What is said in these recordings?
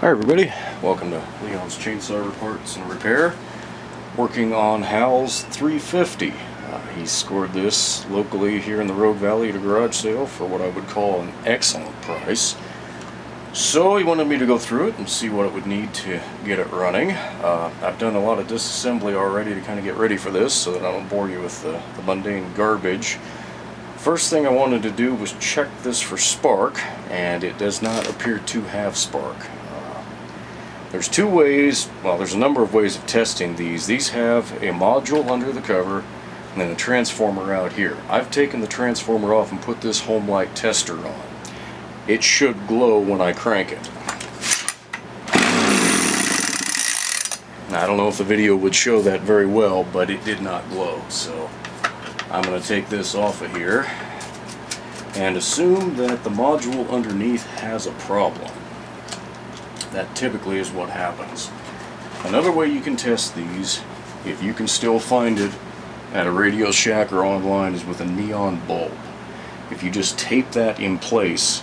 Hi everybody, welcome to Leon's Chainsaw Reports and Repair. Working on Hal's 350. He scored this locally here in the Rogue Valley at a garage sale for what I would call an excellent price. So he wanted me to go through it and see what it would need to get it running. I've done a lot of disassembly already to kind of get ready for this so that I don't bore you with the mundane garbage. First thing I wanted to do was check this for spark, and it does not appear to have spark. There's two ways, well, there's a number of ways of testing these. These have a module under the cover and then a transformer out here. I've taken the transformer off and put this Homelite tester on. It should glow when I crank it. Now, I don't know if the video would show that very well, but it did not glow. So I'm going to take this off of here and assume that the module underneath has a problem. That typically is what happens. Another way you can test these, if you can still find it at a Radio Shack or online, is with a neon bulb. If you just tape that in place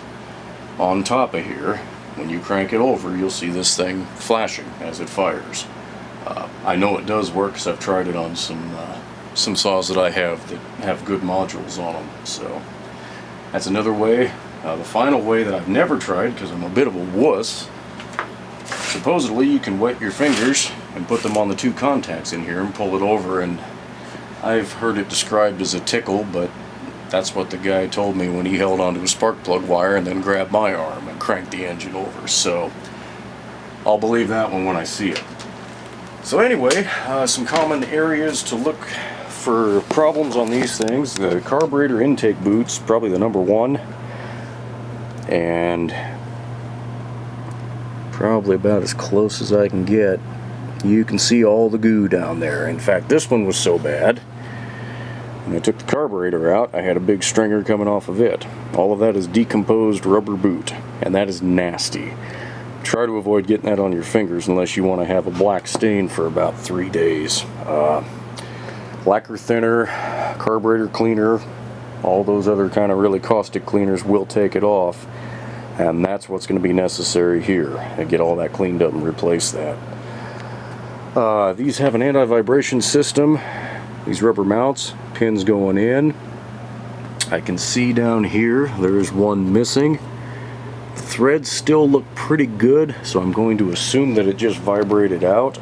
on top of here, when you crank it over, you'll see this thing flashing as it fires. I know it does work because I've tried it on some saws that I have that have good modules on them. So that's another way. The final way that I've never tried, because I'm a bit of a wuss, supposedly you can wet your fingers and put them on the two contacts in here and pull it over, and I've heard it described as a tickle, but that's what the guy told me when he held onto a spark plug wire and then grabbed my arm and cranked the engine over. So I'll believe that one when I see it. So anyway, some common areas to look for problems on these things. The carburetor intake boot's probably the number one, and probably about as close as I can get. You can see all the goo down there. In fact, this one was so bad, when I took the carburetor out, I had a big stringer coming off of it. All of that is decomposed rubber boot, and that is nasty. Try to avoid getting that on your fingers unless you want to have a black stain for about 3 days. Lacquer thinner, carburetor cleaner, all those other kind of really caustic cleaners will take it off. And that's what's going to be necessary here, and get all that cleaned up and replace that. These have an anti-vibration system. These rubber mounts, pins going in. I can see down here there's one missing. The threads still look pretty good, so I'm going to assume that it just vibrated out.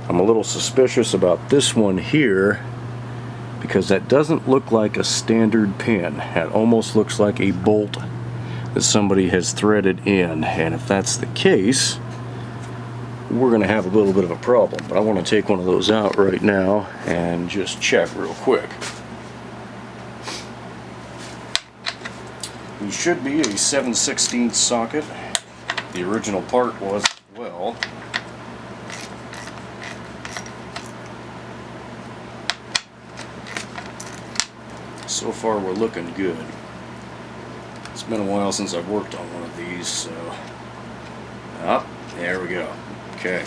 I'm a little suspicious about this one here, because that doesn't look like a standard pin. It almost looks like a bolt that somebody has threaded in, and if that's the case, we're going to have a little bit of a problem. But I want to take one of those out right now and just check real quick. These should be a 7/16 socket. The original part was as well. So far we're looking good. It's been a while since I've worked on one of these, so... there we go. Okay.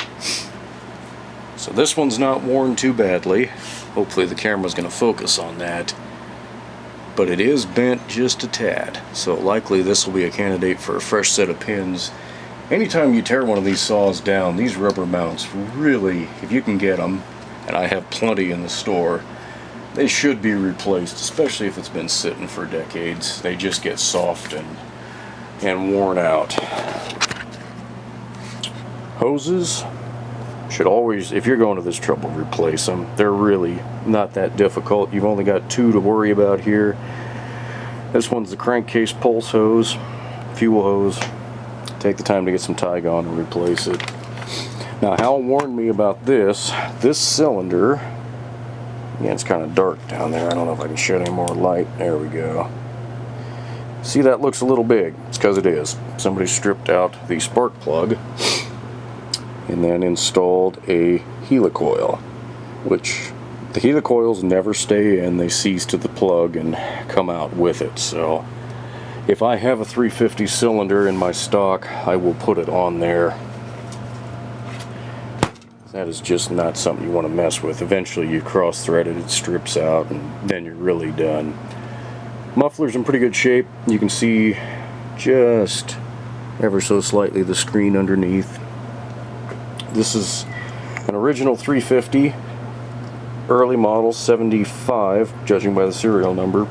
So this one's not worn too badly. Hopefully the camera's going to focus on that. But it is bent just a tad, so likely this will be a candidate for a fresh set of pins. Anytime you tear one of these saws down, these rubber mounts really, if you can get them, and I have plenty in the store, they should be replaced, especially if it's been sitting for decades. They just get soft and worn out. Hoses should always, if you're going to this trouble, replace them. They're really not that difficult. You've only got two to worry about here. This one's the crankcase pulse hose, fuel hose. Take the time to get some Tygon and replace it. Now, Hal warned me about this cylinder. Yeah, it's kind of dark down there. I don't know if I can shed any more light. There we go. See, that looks a little big. It's because it is. Somebody stripped out the spark plug and then installed a helicoil, which the helicoils never stay in. They seize to the plug and come out with it. So if I have a 350 cylinder in my stock, I will put it on there. That is just not something you want to mess with. Eventually you cross-thread it, it strips out, and then you're really done. Muffler's in pretty good shape. You can see just ever so slightly the screen underneath. This is an original 350, early model 75, judging by the serial number.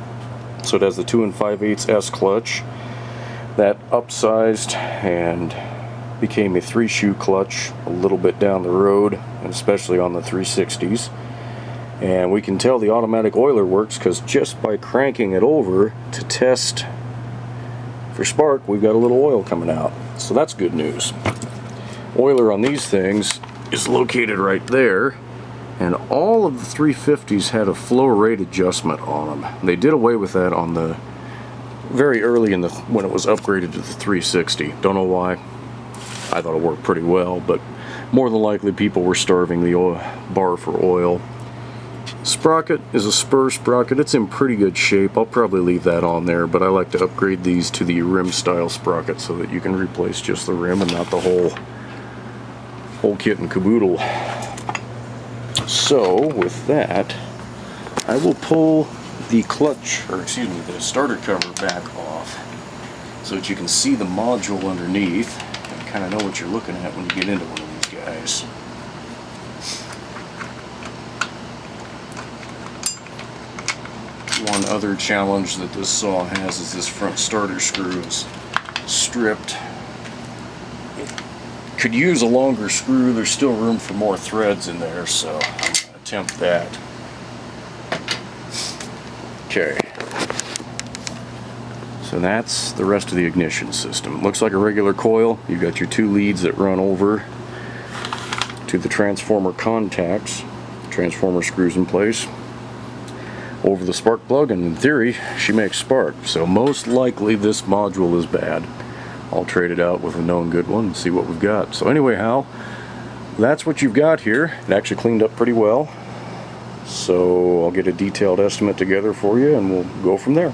So it has the 2 5/8 S clutch that upsized and became a 3-shoe clutch a little bit down the road, and especially on the 360s. And we can tell the automatic oiler works because just by cranking it over to test for spark, we've got a little oil coming out. So that's good news. Oiler on these things is located right there, and all of the 350s had a flow rate adjustment on them. They did away with that on the very early in the when it was upgraded to the 360. Don't know why. I thought it worked pretty well, but more than likely people were starving the oil bar for oil. Sprocket is a spur sprocket. It's in pretty good shape. I'll probably leave that on there, but I like to upgrade these to the rim style sprocket so that you can replace just the rim and not the whole kit and caboodle. So with that, I will pull the clutch, or excuse me, the starter cover back off so that you can see the module underneath and kind of know what you're looking at when you get into one of these guys. One other challenge that this saw has is this front starter screw is stripped. It could use a longer screw. There's still room for more threads in there, so I'm going to attempt that. Okay. So that's the rest of the ignition system. It looks like a regular coil. You've got your 2 leads that run over to the transformer contacts. Transformer screws in place over the spark plug, and in theory she makes spark. So most likely this module is bad. I'll trade it out with a known good one and see what we've got. So anyway, Hal, that's what you've got here. It actually cleaned up pretty well, so I'll get a detailed estimate together for you and we'll go from there.